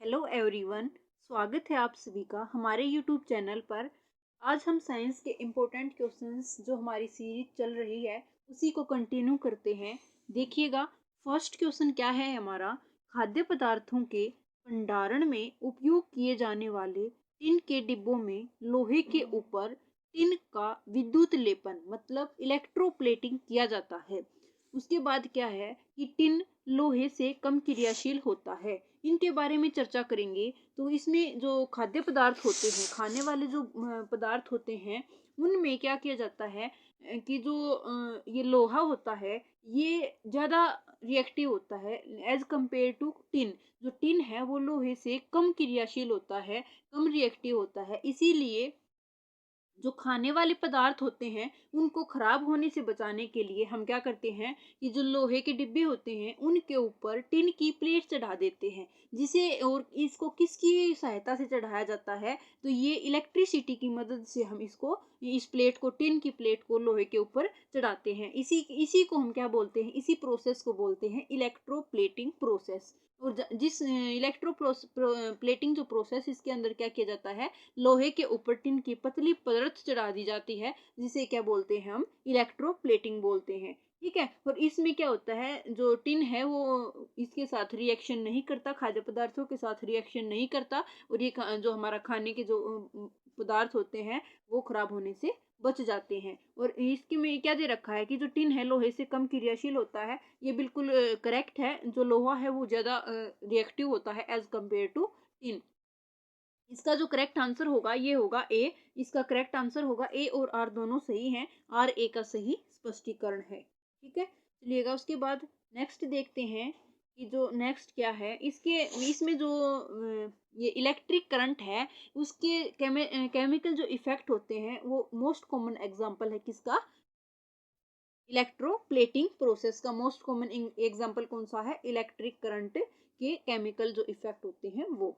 Hello everyone. स्वागत है आप सभी का हमारे यूट्यूब चैनल पर। आज हम साइंस के इम्पोर्टेंट क्वेश्चंस जो हमारी सीरीज चल रही है उसी को कंटिन्यू करते हैं। देखिएगा, फर्स्ट क्वेश्चन क्या है हमारा। खाद्य पदार्थों के भंडारण में उपयोग किए जाने वाले टिन के डिब्बों में लोहे के ऊपर टिन का विद्युत लेपन मतलब इलेक्ट्रोप्लेटिंग किया जाता है। उसके बाद क्या है कि टिन लोहे से कम क्रियाशील होता है। इनके बारे में चर्चा करेंगे। तो इसमें जो खाद्य पदार्थ होते हैं, खाने वाले जो पदार्थ होते हैं, उनमें क्या किया जाता है कि जो ये लोहा होता है ये ज़्यादा रिएक्टिव होता है एज कंपेयर टू टिन। जो टिन है वो लोहे से कम क्रियाशील होता है, कम रिएक्टिव होता है। इसीलिए जो खाने वाले पदार्थ होते हैं उनको खराब होने से बचाने के लिए हम क्या करते हैं कि जो लोहे के डिब्बे होते हैं उनके ऊपर टिन की प्लेट चढ़ा देते हैं। जिसे और इसको किसकी सहायता से चढ़ाया जाता है, तो ये इलेक्ट्रिसिटी की मदद से हम इसको इस प्लेट को टिन की प्लेट को लोहे के ऊपर चढ़ाते हैं। इसी इसी को हम क्या बोलते हैं, इसी प्रोसेस को बोलते हैं इलेक्ट्रोप्लेटिंग प्रोसेस। और जिस इलेक्ट्रो प्लेटिंग जो प्रोसेस, इसके अंदर क्या किया जाता है, लोहे के ऊपर टिन की पतली परत चढ़ा दी जाती है जिसे क्या बोलते हैं, हम इलेक्ट्रोप्लेटिंग बोलते हैं। ठीक है। और इसमें क्या होता है, जो टिन है वो इसके साथ रिएक्शन नहीं करता, खाद्य पदार्थों के साथ रिएक्शन नहीं करता। और ये जो हमारा खाने के जो पदार्थ होते हैं वो खराब होने से बच जाते हैं। और इसके में क्या दे रखा है कि जो टिन है लोहे से कम क्रियाशील होता है। ये बिल्कुल करेक्ट है। जो लोहा है वो ज़्यादा रिएक्टिव होता है एज कम्पेयर टू टिन। इसका जो करेक्ट आंसर होगा ये होगा ए। इसका करेक्ट आंसर होगा ए, और आर दोनों सही हैं। आर ए का सही स्पष्टीकरण है। ठीक है, चलिएगा उसके बाद नेक्स्ट देखते हैं कि जो नेक्स्ट क्या है। इसके इसमें जो ये इलेक्ट्रिक करंट है उसके केमिकल जो इफेक्ट होते हैं वो मोस्ट कॉमन एग्जांपल है किसका, इलेक्ट्रोप्लेटिंग प्रोसेस का मोस्ट कॉमन एग्जांपल कौन सा है, इलेक्ट्रिक करंट के केमिकल जो इफेक्ट होते हैं वो।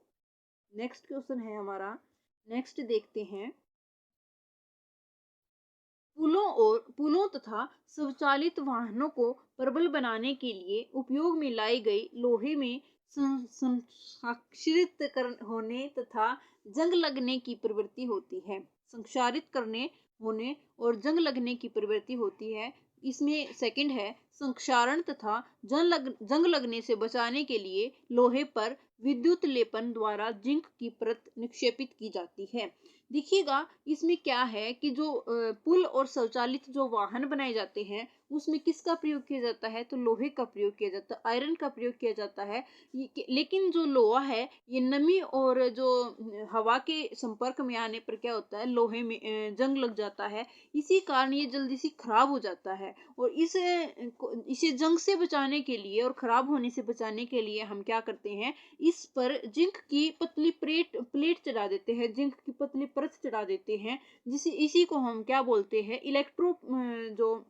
नेक्स्ट क्वेश्चन है हमारा। नेक्स्ट देखते हैं, पुलों तथा स्वचालित वाहनों को प्रबल बनाने के लिए उपयोग में लाई गई लोहे में संक्षारित होने तथा जंग लगने की प्रवृत्ति होती है। संक्षारित करने होने और जंग लगने की प्रवृत्ति होती है। इसमें सेकंड है, संक्षारण तथा जंग लगने से बचाने के लिए लोहे पर विद्युत लेपन द्वारा जिंक की परत निक्षेपित की जाती है। देखिएगा, इसमें क्या है कि जो पुल और स्वचालित जो वाहन बनाए जाते हैं उसमें किसका प्रयोग किया जाता है, तो लोहे का प्रयोग किया जाता है, आयरन का प्रयोग किया जाता है। लेकिन जो लोहा है ये नमी और जो हवा के संपर्क में आने पर क्या होता है, लोहे में जंग लग जाता है। इसी कारण ये जल्दी से खराब हो जाता है। और इसे जंग से बचाने के लिए और खराब होने से बचाने के लिए हम क्या करते हैं, इस पर जिंक की पतली प्लेट प्लेट चढ़ा देते हैं, जिंक की पतली परत चढ़ा देते हैं। जिसे इसी को हम क्या बोलते हैं, जो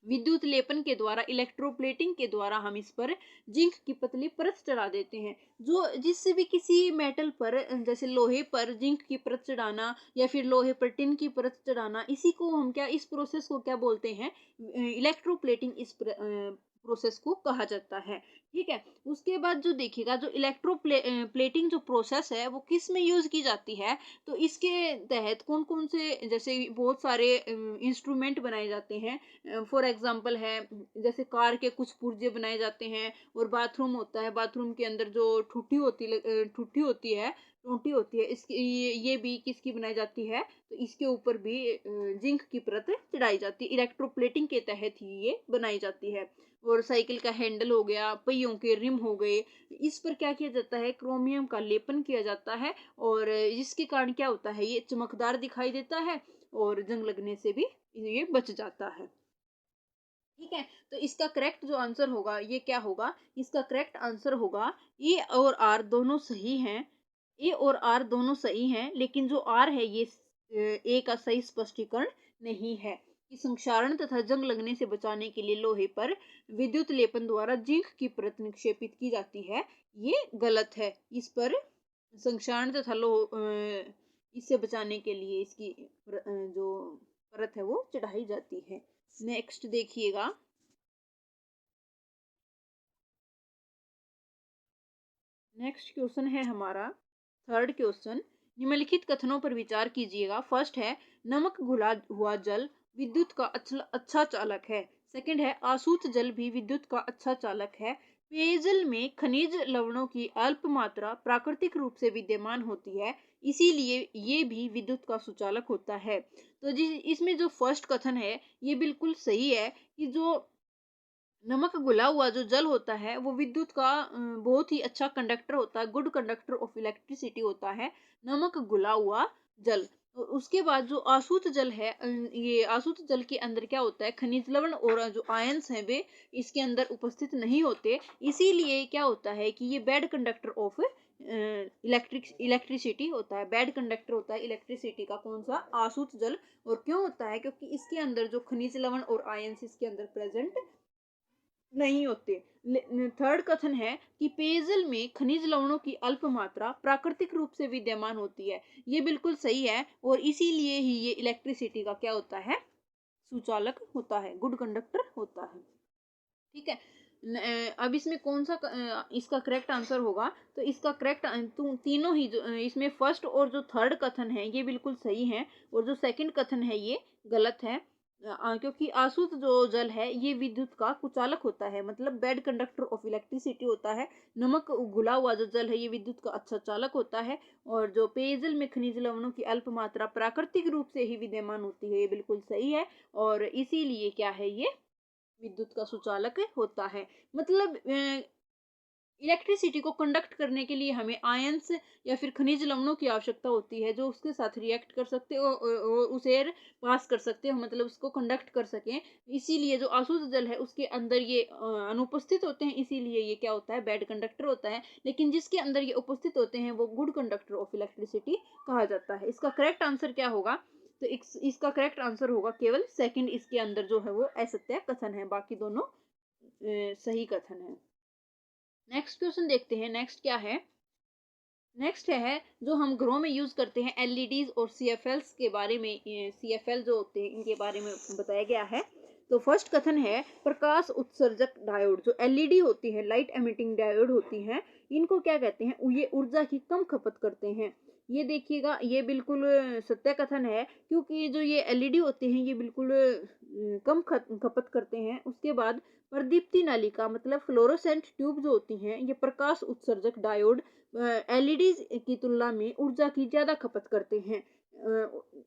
विद्युत लेपन के द्वारा, इलेक्ट्रोप्लेटिंग के द्वारा हम इस पर जिंक की पतली परत चढ़ा देते हैं। जो जिससे भी किसी मेटल पर, जैसे लोहे पर जिंक की परत चढ़ाना या फिर लोहे पर टिन की परत चढ़ाना, इसी को हम क्या, इस प्रोसेस को क्या बोलते हैं, इलेक्ट्रोप्लेटिंग इस प्रोसेस को कहा जाता है। ठीक है। उसके बाद जो देखिएगा, जो प्लेटिंग जो प्रोसेस है वो किस में यूज की जाती है, तो इसके तहत कौन कौन से, जैसे बहुत सारे इंस्ट्रूमेंट बनाए जाते हैं। फॉर एग्जांपल है, जैसे कार के कुछ पुर्जे बनाए जाते हैं। और बाथरूम होता है, बाथरूम के अंदर जो ठुट्टी होती है, टोंटी होती है, इसकी ये भी किसकी बनाई जाती है, तो इसके ऊपर भी जिंक की परत चढ़ाई जाती है। इलेक्ट्रोप्लेटिंग के तहत ही ये बनाई जाती है। और साइकिल का हैंडल हो गया, पहियों के रिम हो गए, इस पर क्या किया जाता है, क्रोमियम का लेपन किया जाता है। और जिसके कारण क्या होता है, ये चमकदार दिखाई देता है और जंग लगने से भी ये बच जाता है। ठीक है। तो इसका करेक्ट जो आंसर होगा ये क्या होगा, इसका करेक्ट आंसर होगा ए और आर दोनों सही हैं। ए और आर दोनों सही हैं, लेकिन जो आर है ये ए का सही स्पष्टीकरण नहीं है। कि संक्षारण तथा जंग लगने से बचाने के लिए लोहे पर विद्युत लेपन द्वारा जिंक की परत निक्षेपित की जाती है, ये गलत है। इस पर संक्षारण तथा इससे बचाने के लिए इसकी जो परत है वो चढ़ाई जाती है। नेक्स्ट देखिएगा, नेक्स्ट क्वेश्चन है हमारा थर्ड क्वेश्चन। निम्नलिखित कथनों पर विचार कीजिएगा। फर्स्ट है नमक घुला हुआ जल विद्युत का अच्छा चालक है। सेकंड है आसूत जल भी विद्युत का अच्छा चालक है। पेयजल में खनिज लवणों की अल्प मात्रा प्राकृतिक रूप से विद्यमान होती है, इसीलिए ये भी विद्युत का सुचालक होता है। तो जी इसमें जो फर्स्ट कथन है ये बिल्कुल सही है कि जो नमक घुला हुआ जो जल होता है वो विद्युत का बहुत ही अच्छा कंडक्टर होता है, गुड कंडक्टर ऑफ इलेक्ट्रिसिटी होता है नमक घुला हुआ जल। तो उसके बाद जो आसूत जल है, ये आसूत जल के अंदर क्या होता है, खनिज लवण और जो आयंस हैं वे इसके अंदर उपस्थित नहीं होते, इसीलिए क्या होता है कि ये बैड कंडक्टर ऑफ इलेक्ट्रिसिटी होता है। बैड कंडक्टर होता है इलेक्ट्रिसिटी का कौन सा, आसूत जल। और क्यों होता है, क्योंकि इसके अंदर जो खनिज लवण और आयंस इसके अंदर प्रेजेंट नहीं होते। थर्ड कथन है कि पेयजल में खनिज लवणों की अल्प मात्रा प्राकृतिक रूप से विद्यमान होती है। ये बिल्कुल सही है और इसीलिए ही ये इलेक्ट्रिसिटी का क्या होता है, सुचालक होता है, गुड कंडक्टर होता है। ठीक है। अब इसमें कौन सा इसका करेक्ट आंसर होगा, तो इसका करेक्ट तीनों ही जो इसमें फर्स्ट और जो थर्ड कथन है ये बिल्कुल सही है और जो सेकंड कथन है ये गलत है। क्योंकि आसूत जो जल है ये विद्युत का कुचालक होता है, मतलब बैड कंडक्टर ऑफ इलेक्ट्रिसिटी होता है। नमक घुला हुआ जो जल है ये विद्युत का अच्छा चालक होता है। और जो पेयजल में खनिज लवणों की अल्प मात्रा प्राकृतिक रूप से ही विद्यमान होती है, ये बिल्कुल सही है और इसीलिए क्या है, ये विद्युत का सुचालक होता है। मतलब इलेक्ट्रिसिटी को कंडक्ट करने के लिए हमें आयंस या फिर खनिज लवणों की आवश्यकता होती है जो उसके साथ रिएक्ट कर सकते हो और उसे एयर पास कर सकते हो, मतलब उसको कंडक्ट कर सकें। इसीलिए जो आसूत जल है उसके अंदर ये अनुपस्थित होते हैं, इसीलिए ये क्या होता है, बैड कंडक्टर होता है। लेकिन जिसके अंदर ये उपस्थित होते हैं वो गुड कंडक्टर ऑफ इलेक्ट्रिसिटी कहा जाता है। इसका करेक्ट आंसर क्या होगा, तो इसका करेक्ट आंसर होगा केवल सेकंड, इसके अंदर जो है वो असत्य कथन है, बाकी दोनों सही कथन है। नेक्स्ट क्वेश्चन देखते हैं। नेक्स्ट क्या है, नेक्स्ट है जो हम घरों में यूज करते हैं एलईडीज और सीएफएल्स के बारे में, सीएफएल जो होते हैं इनके बारे में बताया गया है। तो फर्स्ट कथन है प्रकाश उत्सर्जक डायोड, जो एलईडी होती है लाइट एमिटिंग डायोड होती हैं, इनको क्या कहते हैं, ये ऊर्जा की कम खपत करते हैं। ये देखिएगा ये बिल्कुल सत्य कथन है, क्योंकि जो ये एलईडी होते हैं ये बिल्कुल कम खपत करते हैं। उसके बाद प्रदीप्ति नालिका मतलब फ्लोरोसेंट ट्यूब जो होती हैं, ये प्रकाश उत्सर्जक डायोड एलईडीज की तुलना में ऊर्जा की ज्यादा खपत करते हैं।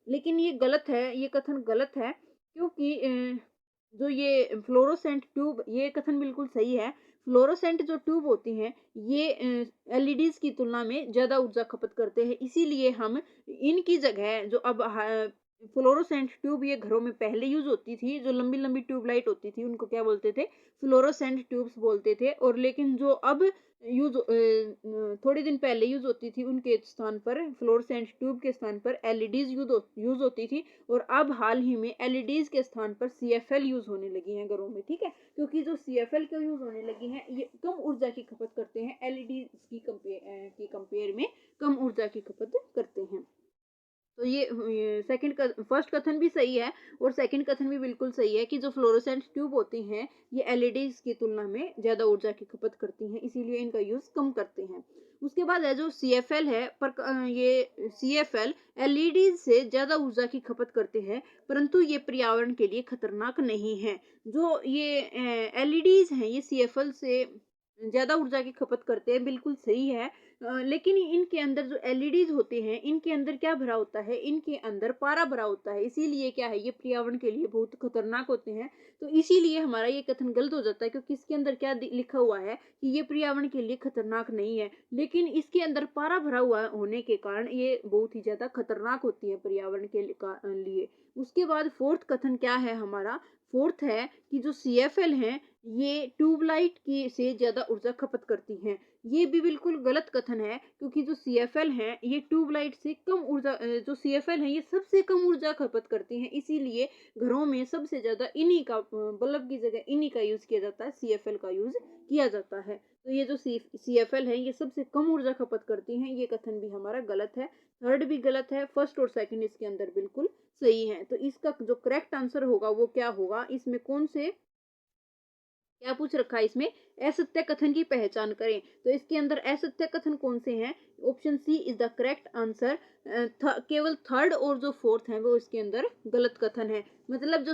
लेकिन ये गलत है, ये कथन गलत है, क्योंकि जो ये फ्लोरोसेंट ट्यूब, ये कथन बिल्कुल सही है। फ्लोरोसेंट जो ट्यूब होती हैं ये एलईडीज की तुलना में ज्यादा ऊर्जा खपत करते हैं, इसीलिए हम इनकी जगह जो अब फ्लोरोसेंट ट्यूब ये घरों में पहले यूज होती थी, जो लंबी लंबी ट्यूबलाइट होती थी उनको क्या बोलते थे, फ्लोरोसेंट ट्यूब्स बोलते थे। और लेकिन जो अब यूज थोड़े दिन पहले यूज होती थी उनके स्थान पर, फ्लोरोसेंट ट्यूब के स्थान पर एलईडीज यूज होती थी। और अब हाल ही में एलईडीज के स्थान पर सीएफएल यूज होने लगी हैं घरों में। ठीक है, क्योंकि जो सीएफएल क्यों यूज होने लगी हैं, ये कम ऊर्जा की खपत करते हैं, एलईडी की कंपेयर में कम ऊर्जा की खपत करते हैं। तो ये सेकंड का फर्स्ट कथन भी सही है और सेकंड कथन भी बिल्कुल सही है कि जो फ्लोरोसेंट ट्यूब होती हैं ये एलईडीज की तुलना में ज्यादा ऊर्जा की खपत करती हैं, इसीलिए इनका यूज कम करते हैं। उसके बाद है जो सीएफएल है, पर ये सीएफएल एलईडीज से ज्यादा ऊर्जा की खपत करते हैं, परंतु ये पर्यावरण के लिए खतरनाक नहीं है। जो ये एलईडीज हैं ये सीएफएल से ज्यादा ऊर्जा की खपत करते हैं, बिल्कुल सही है। लेकिन इनके अंदर जो एलईडीज होते हैं इनके अंदर क्या भरा होता है, इनके अंदर पारा भरा होता है, इसीलिए क्या है, ये पर्यावरण के लिए बहुत खतरनाक होते हैं। तो इसीलिए हमारा ये कथन गलत हो जाता है, क्योंकि इसके अंदर क्या लिखा हुआ है कि ये पर्यावरण के लिए खतरनाक नहीं है, लेकिन इसके अंदर पारा भरा हुआ होने के कारण ये बहुत ही ज्यादा खतरनाक होती है पर्यावरण के लिए। उसके बाद फोर्थ कथन क्या है हमारा, फोर्थ है कि जो सीएफएल है ये ट्यूबलाइट की से ज्यादा ऊर्जा खपत करती हैं। ये भी बिल्कुल गलत कथन है, क्योंकि जो सीएफएल है ये ट्यूबलाइट से कम ऊर्जा, जो सीएफएल है ये सबसे कम ऊर्जा खपत करती हैं, इसीलिए घरों में सबसे ज्यादा इन्हीं का बल्ब की जगह इन्हीं का यूज किया जाता है, सीएफएल का यूज किया जाता है। तो ये जो सीएफएल है ये सबसे कम ऊर्जा खपत करती हैं, ये कथन भी हमारा गलत है। थर्ड भी गलत है, फर्स्ट और सेकंड इसके अंदर बिल्कुल सही है। तो इसका जो करेक्ट आंसर होगा वो क्या होगा, इसमें कौन से क्या पूछ रखा है इसमें, असत्य कथन की पहचान करें। तो इसके अंदर असत्य कथन कौन से हैं, option C is the correct answer. केवल थर्ड और जो फोर्थ है वो इसके अंदर गलत कथन है। मतलब जो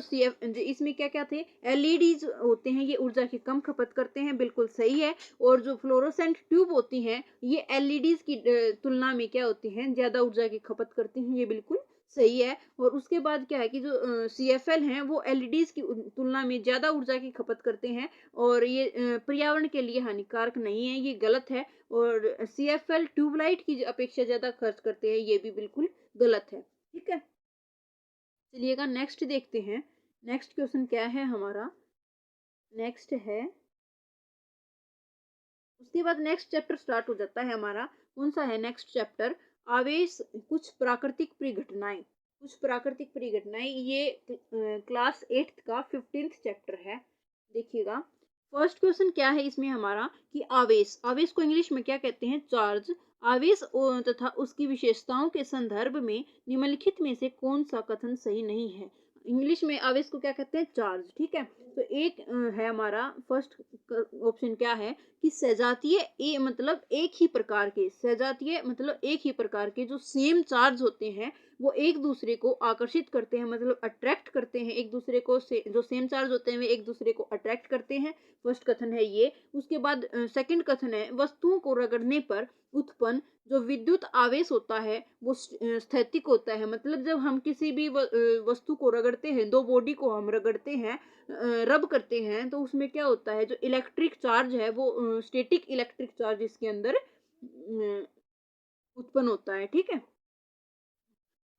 इसमें क्या क्या थे, एलईडीज होते हैं ये ऊर्जा की कम खपत करते हैं, बिल्कुल सही है। और जो फ्लोरोसेंट ट्यूब होती हैं ये एलईडीज की तुलना में क्या होती हैं, ज्यादा ऊर्जा की खपत करती हैं, ये बिल्कुल सही है। और उसके बाद क्या है कि जो सीएफएल हैं वो एलईडीज की तुलना में ज्यादा ऊर्जा की खपत करते हैं और ये पर्यावरण के लिए हानिकारक नहीं है, ये गलत है। और सीएफएल ट्यूबलाइट की अपेक्षा ज्यादा खर्च करते हैं, ये भी बिल्कुल गलत है। ठीक है, चलिएगा नेक्स्ट देखते हैं। नेक्स्ट क्वेश्चन क्या है हमारा, नेक्स्ट है, उसके बाद नेक्स्ट चैप्टर स्टार्ट हो जाता है हमारा। कौन सा है नेक्स्ट चैप्टर, आवेश कुछ प्राकृतिक परिघटनाएं। कुछ प्राकृतिक परिघटनाएं, ये क्लास 8th का 15th चैप्टर है। देखिएगा फर्स्ट क्वेश्चन क्या है इसमें हमारा कि आवेश, आवेश को इंग्लिश में क्या कहते हैं, चार्ज। आवेश तथा उसकी विशेषताओं के संदर्भ में निम्नलिखित में से कौन सा कथन सही नहीं है। इंग्लिश में आवेश को क्या कहते हैं, चार्ज। ठीक है, तो एक है हमारा फर्स्ट ऑप्शन क्या है कि सजातीय मतलब एक ही प्रकार के, सजातीय मतलब एक ही प्रकार के जो सेम चार्ज होते हैं वो एक दूसरे को आकर्षित करते हैं, मतलब अट्रैक्ट करते हैं एक दूसरे को, जो सेम चार्ज होते हैं वे एक दूसरे को अट्रैक्ट करते हैं। फर्स्ट कथन है ये। उसके बाद सेकंड कथन है वस्तुओं को रगड़ने पर उत्पन्न जो विद्युत आवेश होता है वो स्थैतिक होता है। मतलब जब हम किसी भी वस्तु को रगड़ते हैं, दो बॉडी को हम रगड़ते हैं, रब करते हैं, तो उसमें क्या होता है, जो इलेक्ट्रिक चार्ज है वो स्टैटिक इलेक्ट्रिक चार्ज इसके अंदर उत्पन्न होता है। ठीक है,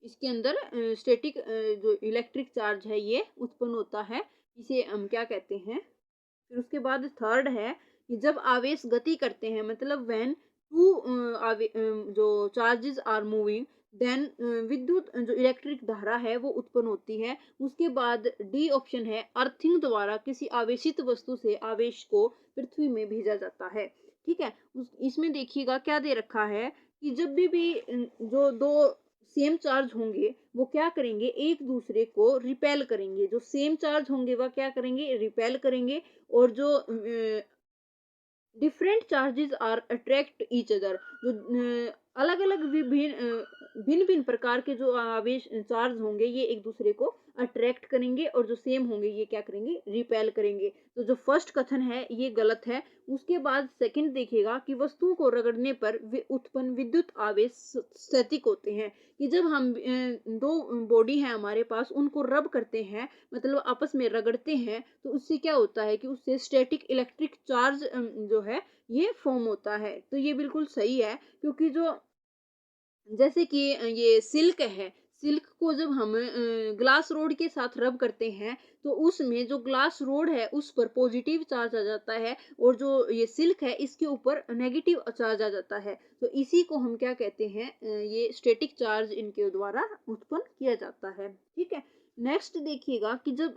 इसके अंदर स्टैटिक जो इलेक्ट्रिक चार्ज है ये उत्पन्न होता है, इसे हम क्या कहते हैं। फिर उसके बाद थर्ड है कि जब आवेश गति करते हैं, मतलब व्हेन टू जो चार्जेस आर मूविंग देन विद्युत जो इलेक्ट्रिक धारा है वो उत्पन्न होती है। उसके बाद डी ऑप्शन है अर्थिंग द्वारा किसी आवेशित वस्तु से आवेश को पृथ्वी में भेजा जाता है। ठीक है, इसमें देखिएगा क्या दे रखा है कि जब भी जो दो सेम चार्ज होंगे वो क्या करेंगे, एक दूसरे को रिपेल करेंगे। जो सेम चार्ज होंगे वह क्या करेंगे, रिपेल करेंगे। और जो different charges are attract each other, जो अलग अलग भिन्न भिन्न प्रकार के जो आवेश चार्ज होंगे ये एक दूसरे को अट्रैक्ट करेंगे और जो सेम होंगे ये क्या करेंगे, रिपेल करेंगे। तो जो फर्स्ट कथन है ये गलत है। उसके बाद सेकंड देखिएगा कि वस्तुओं को रगड़ने पर उत्पन्न विद्युत आवेश स्थैतिक होते हैं। कि जब हम दो बॉडी है हमारे पास, उनको रब करते हैं, मतलब आपस में रगड़ते हैं, तो उससे क्या होता है कि उससे स्टैटिक इलेक्ट्रिक चार्ज जो है ये फॉर्म होता है। तो ये बिल्कुल सही है, क्योंकि जो जैसे कि ये सिल्क है, सिल्क को जब हम ग्लास रोड के साथ रब करते हैं तो उसमें जो ग्लास रोड है उस पर पॉजिटिव चार्ज आ जाता है और जो ये सिल्क है इसके ऊपर नेगेटिव चार्ज आ जाता है। तो इसी को हम क्या कहते हैं, ये स्टैटिक चार्ज इनके द्वारा उत्पन्न किया जाता है। ठीक है, नेक्स्ट देखिएगा कि जब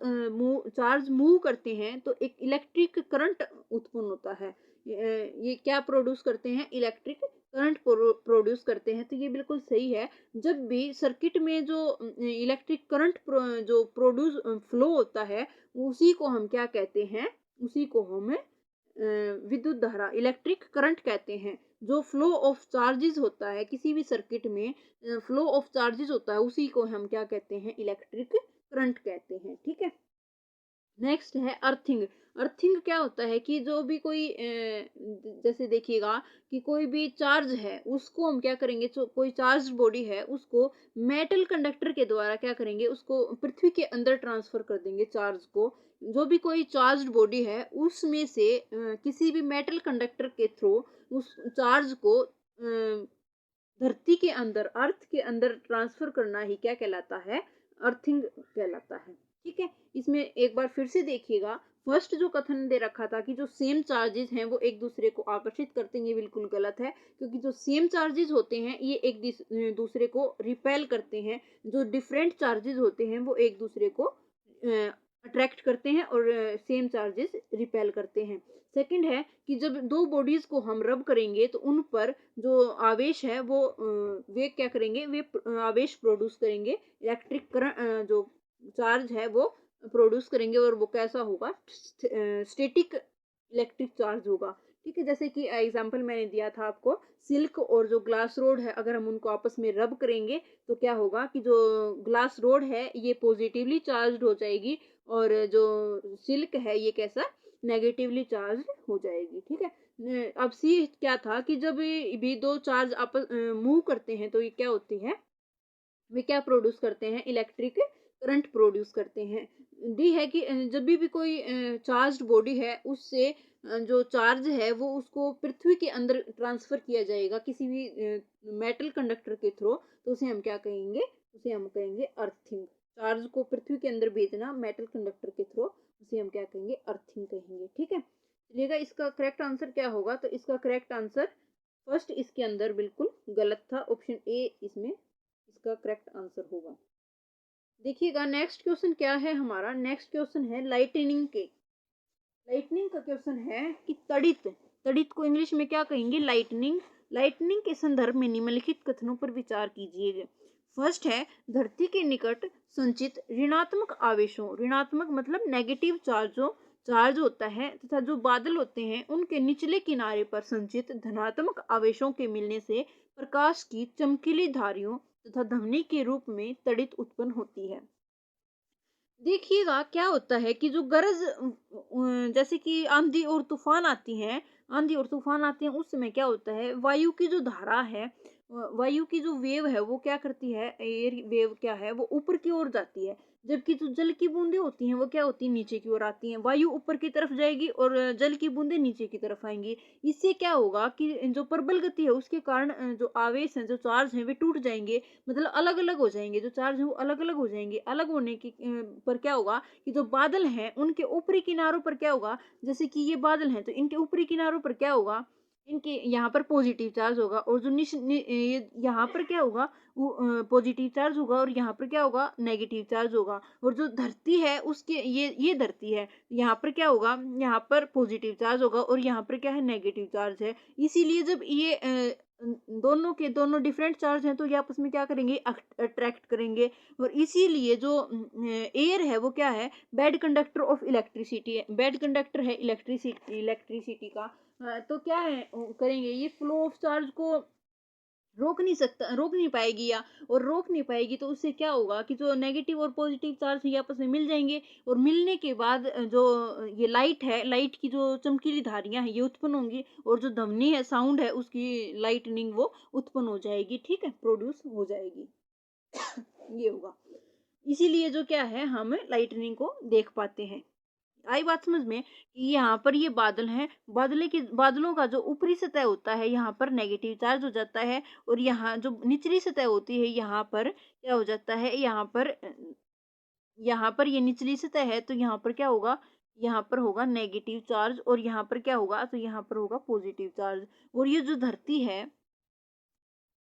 चार्ज मूव करते हैं तो एक इलेक्ट्रिक करंट उत्पन्न होता है। ये क्या प्रोड्यूस करते हैं, इलेक्ट्रिक करंट प्रोड्यूस करते हैं। तो ये बिल्कुल सही है। जब भी सर्किट में जो इलेक्ट्रिक करंट जो प्रोड्यूस फ्लो होता है उसी को हम क्या कहते हैं, उसी को हम विद्युत धारा इलेक्ट्रिक करंट कहते हैं। जो फ्लो ऑफ चार्जेस होता है किसी भी सर्किट में, फ्लो ऑफ चार्जेस होता है उसी को हम क्या कहते हैं, इलेक्ट्रिक करंट कहते हैं। ठीक है, नेक्स्ट है अर्थिंग। अर्थिंग क्या होता है कि जो भी कोई जैसे देखिएगा कि कोई भी चार्ज है उसको हम क्या करेंगे, जो कोई चार्ज बॉडी है उसको मेटल कंडक्टर के द्वारा क्या करेंगे, उसको पृथ्वी के अंदर ट्रांसफर कर देंगे चार्ज को। जो भी कोई चार्ज बॉडी है उसमें से किसी भी मेटल कंडक्टर के थ्रू उस चार्ज को धरती के अंदर, अर्थ के अंदर ट्रांसफर करना ही क्या कहलाता है, अर्थिंग कहलाता है। ठीक है, इसमें एक बार फिर से देखिएगा। फर्स्ट जो कथन दे रखा था कि जो सेम चार्जेस हैं वो एक दूसरे को आकर्षित करते हैं, ये बिल्कुल गलत है। क्योंकि जो सेम चार्जेस होते हैं ये एक दूसरे को रिपेल करते हैं। जो डिफरेंट चार्जेस होते हैं वो एक दूसरे को अट्रैक्ट करते हैं और सेम चार्जेस रिपेल करते हैं। सेकंड है कि जब दो बॉडीज को हम रब करेंगे तो उन पर जो आवेश है वो वे क्या करेंगे, वे आवेश प्रोड्यूस करेंगे। इलेक्ट्रिक करंट जो चार्ज है वो प्रोड्यूस करेंगे और वो कैसा होगा, स्टैटिक इलेक्ट्रिक चार्ज होगा। ठीक है, जैसे कि एग्जांपल मैंने दिया था आपको, सिल्क और जो ग्लास रोड है, अगर हम उनको आपस में रब करेंगे तो क्या होगा कि जो ग्लास रोड है ये पॉजिटिवली चार्ज हो जाएगी और जो सिल्क है ये कैसा, नेगेटिवली चार्ज हो जाएगी। ठीक है, अब सी क्या था कि जब ये भी दो चार्ज आपस मूव करते हैं तो ये क्या होती है, वे क्या प्रोड्यूस करते हैं, इलेक्ट्रिक करंट प्रोड्यूस करते हैं। डी है कि जब भी कोई चार्ज्ड बॉडी है उससे जो चार्ज है वो उसको पृथ्वी के अंदर ट्रांसफर किया जाएगा किसी भी मेटल कंडक्टर के थ्रू, तो उसे हम क्या कहेंगे, उसे हम कहेंगे अर्थिंग। चार्ज को पृथ्वी के अंदर भेजना मेटल कंडक्टर के थ्रू, उसे हम क्या कहेंगे, अर्थिंग कहेंगे। ठीक है, चलिएगा इसका करेक्ट आंसर क्या होगा, तो इसका करेक्ट आंसर फर्स्ट इसके अंदर बिल्कुल गलत था, ऑप्शन ए इसमें इसका करेक्ट आंसर होगा। देखिएगा नेक्स्ट क्वेश्चन क्या है हमारा, नेक्स्ट क्वेश्चन है लाइटनिंग के। लाइटनिंग का क्वेश्चन है कि तड़ित, तड़ित को इंग्लिश में क्या कहेंगे, लाइटनिंग। लाइटनिंग के संदर्भ में निम्नलिखित कथनों पर विचार कीजिए। फर्स्ट है, धरती के निकट संचित ऋणात्मक आवेशों, ऋणात्मक मतलब नेगेटिव चार्जों, चार्ज होता है तथा जो बादल होते हैं उनके निचले किनारे पर संचित धनात्मक आवेशों के मिलने से प्रकाश की चमकीली धारियों तथा ध्वनि के रूप में तड़ित उत्पन्न होती है। देखिएगा क्या होता है कि जो गरज जैसे कि आंधी और तूफान आती हैं, आंधी और तूफान आते हैं उस समय क्या होता है, वायु की जो धारा है, वायु की जो वेव है वो क्या करती है, एयर वेव क्या है वो ऊपर की ओर जाती है, जबकि जो जल की बूंदें होती हैं वो क्या होती है, नीचे की ओर आती हैं। वायु ऊपर की तरफ जाएगी और जल की बूंदें नीचे की तरफ आएंगी। इससे क्या होगा कि जो प्रबल गति है उसके कारण जो आवेश है, जो चार्ज है वे टूट जाएंगे, मतलब अलग अलग हो जाएंगे, जो चार्ज है वो अलग अलग हो जाएंगे। अलग होने की पर क्या होगा कि जो बादल हैं उनके ऊपरी किनारों पर क्या होगा, जैसे कि ये बादल हैं तो इनके ऊपरी किनारों पर क्या होगा, इनके यहाँ पर पॉजिटिव चार्ज होगा और जो ये यहाँ पर क्या होगा, पॉजिटिव चार्ज होगा और यहाँ पर क्या होगा, नेगेटिव चार्ज होगा। और जो धरती है उसके ये धरती है, यहाँ पर क्या होगा, यहाँ पर पॉजिटिव चार्ज होगा और यहाँ पर क्या है, नेगेटिव चार्ज है। इसीलिए जब ये दोनों के दोनों डिफरेंट चार्ज हैं तो ये आपस में क्या करेंगे, अट्रैक्ट करेंगे। और इसीलिए जो एयर है वो क्या है, बैड कंडक्टर ऑफ इलेक्ट्रिसिटी है, बैड कंडक्टर है इलेक्ट्रिसिटी का। तो क्या है करेंगे, ये फ्लो ऑफ चार्ज को रोक नहीं सकता, रोक नहीं पाएगी, या और रोक नहीं पाएगी तो उससे क्या होगा कि जो नेगेटिव और पॉजिटिव चार्ज है ये आपस में मिल जाएंगे और मिलने के बाद जो ये लाइट है, लाइट की जो चमकीली धारियां हैं ये उत्पन्न होंगी और जो ध्वनि है, साउंड है, उसकी लाइटनिंग वो उत्पन्न हो जाएगी। ठीक है, प्रोड्यूस हो जाएगी। ये होगा, इसीलिए जो क्या है हम लाइटनिंग को देख पाते हैं। आई बात समझ में कि यहाँ पर ये बादल हैं, बादलों का जो ऊपरी सतह होता है यहाँ पर नेगेटिव चार्ज हो जाता है और यहाँ जो निचली सतह होती है यहाँ पर क्या हो जाता है, यहाँ पर ये निचली सतह है तो यहाँ पर क्या होगा, यहाँ पर होगा नेगेटिव चार्ज और यहाँ पर क्या होगा, तो यहाँ पर होगा पॉजिटिव चार्ज। और ये जो धरती है,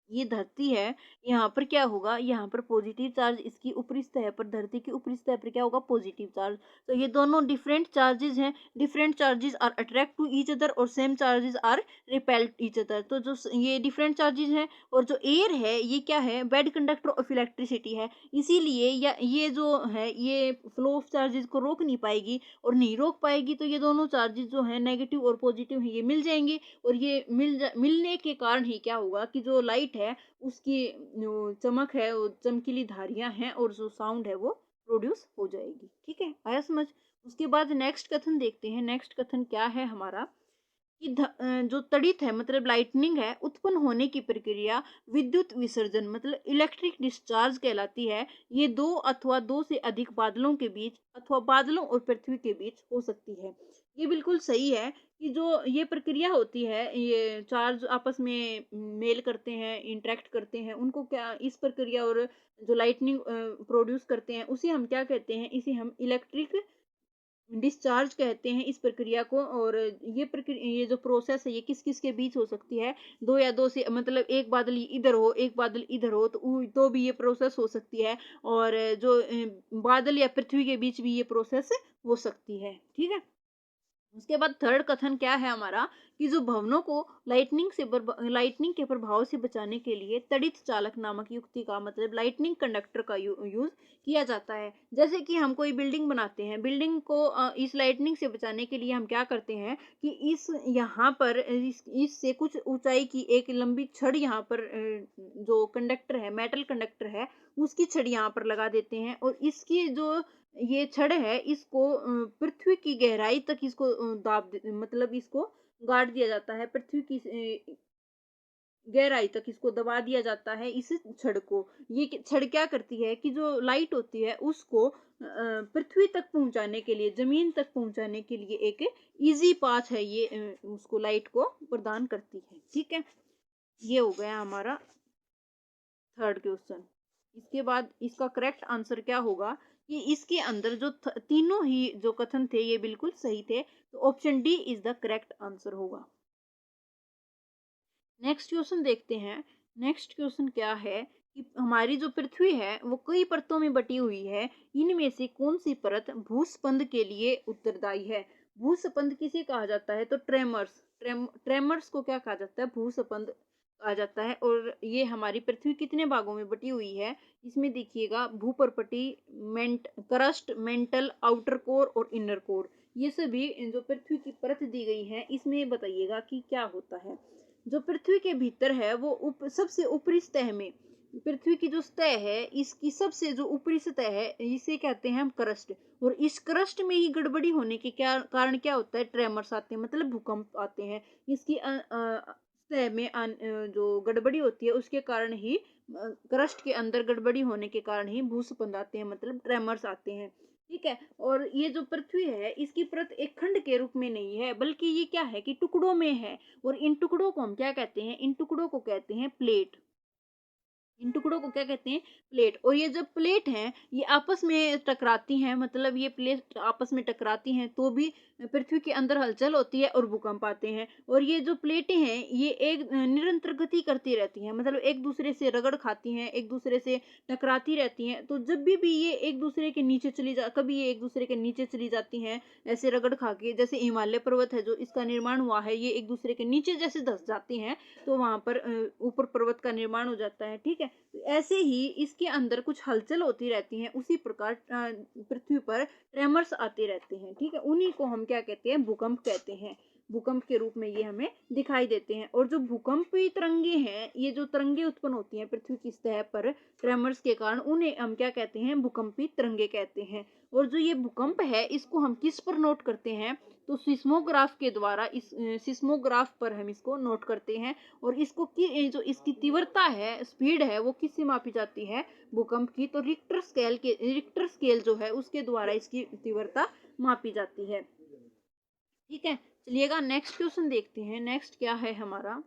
ये धरती है, यहाँ पर क्या होगा, यहाँ पर पॉजिटिव चार्ज, इसकी ऊपरी सतह पर, धरती की ऊपरी सतह पर क्या होगा, पॉजिटिव चार्ज। तो ये दोनों डिफरेंट चार्जेस हैं, different charges are attract to each other और same charges are repel each other. तो जो ये डिफरेंट चार्जेस हैं और जो एयर है ये क्या है, बैड कंडक्टर ऑफ इलेक्ट्रिसिटी है, इसीलिए या ये जो है ये फ्लो ऑफ चार्जेस को रोक नहीं पाएगी और नहीं रोक पाएगी तो ये दोनों चार्जेस जो है नेगेटिव और पॉजिटिव है ये मिल जाएंगे और ये मिलने के कारण ही क्या होगा कि जो लाइट है उसकी जो चमक है, वो चमकीली धारियां हैं और जो साउंड है वो प्रोड्यूस हो जाएगी। ठीक है, आया समझ। उसके बाद नेक्स्ट कथन देखते हैं, नेक्स्ट कथन क्या है हमारा कि जो तड़ित है मतलब लाइटनिंग है, उत्पन्न होने की प्रक्रिया विद्युत विसर्जन मतलब इलेक्ट्रिक डिस्चार्ज कहलाती है। ये दो अथवा दो से अधिक बादलों के बीच अथवा बादलों और पृथ्वी के बीच हो सकती है। ये बिल्कुल सही है कि जो ये प्रक्रिया होती है, ये चार्ज आपस में मेल करते हैं, इंटरेक्ट करते हैं, उनको क्या इस प्रक्रिया और जो लाइटनिंग प्रोड्यूस करते हैं उसे हम क्या कहते हैं, इसे हम इलेक्ट्रिक डिस्चार्ज कहते हैं इस प्रक्रिया को। और ये प्रक्रिया, ये जो प्रोसेस है ये किस किस के बीच हो सकती है, दो या दो से मतलब एक बादल इधर हो एक बादल इधर हो तो भी ये प्रोसेस हो सकती है और जो बादल या पृथ्वी के बीच भी ये प्रोसेस हो सकती है। ठीक है, उसके बाद थर्ड कथन क्या है हमारा कि जो भवनों को लाइटनिंग के प्रभाव से बचाने के लिए तड़ित चालक नामक युक्ति का मतलब लाइटनिंग कंडक्टर का यूज किया जाता है। जैसे कि हम कोई बिल्डिंग बनाते हैं, बिल्डिंग को इस लाइटनिंग से बचाने के लिए हम क्या करते हैं कि इस यहाँ पर इससे कुछ ऊंचाई की एक लंबी छड़ यहाँ पर जो कंडक्टर है, मेटल कंडक्टर है, उसकी छड़ यहाँ पर लगा देते हैं और इसकी जो ये छड़ है इसको पृथ्वी की गहराई तक इसको मतलब इसको गाड़ दिया जाता है। पृथ्वी की गहराई तक इसको दबा दिया जाता है इस छड़ को। ये छड़ क्या करती है कि जो लाइट होती है उसको पृथ्वी तक पहुंचाने के लिए, जमीन तक पहुंचाने के लिए एक इजी पाथ है ये, उसको लाइट को प्रदान करती है। ठीक है, ये हो गया हमारा थर्ड क्वेश्चन। इसके बाद इसका करेक्ट आंसर क्या होगा कि इसके अंदर जो तीनों ही जो कथन थे ये बिल्कुल सही थे, तो option D is the correct answer होगा। नेक्स्ट क्वेश्चन देखते हैं। नेक्स्ट क्वेश्चन क्या है कि हमारी जो पृथ्वी है वो कई परतों में बटी हुई है, इनमें से कौन सी परत भूस्पंद के लिए उत्तरदायी है। भूस्पंद किसे कहा जाता है, तो ट्रेमर्स को क्या कहा जाता है, भूस्पंद आ जाता है। और ये हमारी पृथ्वी कितने भागों में बटी हुई है, इसमें देखिएगा भूपर्पटी, क्रस्ट, मेंटल, आउटर कोर और इनर कोर, ये सभी जो पृथ्वी की परत दी गई है इसमें बताइएगा कि क्या होता है। जो पृथ्वी के भीतर है वो सबसे ऊपरी सतह में, पृथ्वी की जो सतह है इसकी सबसे जो ऊपरी सतह है इसे कहते हैं हम क्रस्ट। और इस क्रस्ट में ही गड़बड़ी होने के क्या कारण क्या होता है, ट्रेमर्स आते हैं, मतलब भूकंप आते हैं। इसकी सतह में जो गड़बड़ी होती है उसके कारण ही, क्रस्ट के अंदर गड़बड़ी होने के कारण ही भूस्पंद आते हैं, मतलब ट्रेमर्स आते हैं। ठीक है, और ये जो पृथ्वी है इसकी परत एक खंड के रूप में नहीं है, बल्कि ये क्या है कि टुकड़ों में है। और इन टुकड़ों को हम क्या कहते हैं, इन टुकड़ों को कहते हैं प्लेट। इन टुकड़ों को क्या कहते हैं, प्लेट। और ये जब प्लेट हैं ये आपस में टकराती हैं, मतलब ये प्लेट आपस में टकराती हैं तो भी पृथ्वी के अंदर हलचल होती है और भूकंप आते हैं। और ये जो प्लेटें हैं ये एक निरंतर गति करती रहती हैं, मतलब एक दूसरे से रगड़ खाती हैं, एक दूसरे से टकराती रहती हैं। तो जब भी ये एक दूसरे के नीचे कभी ये एक दूसरे के नीचे चली जाती हैं ऐसे रगड़ खा के, जैसे हिमालय पर्वत है जो इसका निर्माण हुआ है ये एक दूसरे के नीचे जैसे धस जाती हैं तो वहां पर ऊपर पर्वत का निर्माण हो जाता है। ठीक है, ऐसे ही इसके अंदर कुछ हलचल होती रहती है, उसी प्रकार पृथ्वी पर ट्रेमर्स आते रहते हैं। ठीक है, उन्हीं को हम क्या कहते हैं, भूकंप कहते हैं। भूकंप के रूप में ये हमें दिखाई देते हैं। और जो भूकंपी तरंगे हैं, ये जो तरंगे उत्पन्न होती हैं पृथ्वी की सतह पर ट्रेमर्स के कारण, उन्हें हम क्या कहते हैं, भूकंपी तरंगे कहते हैं। और जो ये भूकंप है इसको हम किस पर नोट करते हैं, तो सिस्मोग्राफ के द्वारा, इस सिस्मोग्राफ पर हम इसको नोट करते हैं। और इसको जो इसकी तीव्रता है, स्पीड है, वो किससे मापी जाती है, भूकंप की, तो रिक्टर स्केल जो है उसके द्वारा इसकी तीव्रता मापी जाती है। ठीक है, चलिएगा नेक्स्ट क्वेश्चन देखते हैं। नेक्स्ट क्या है हमारा,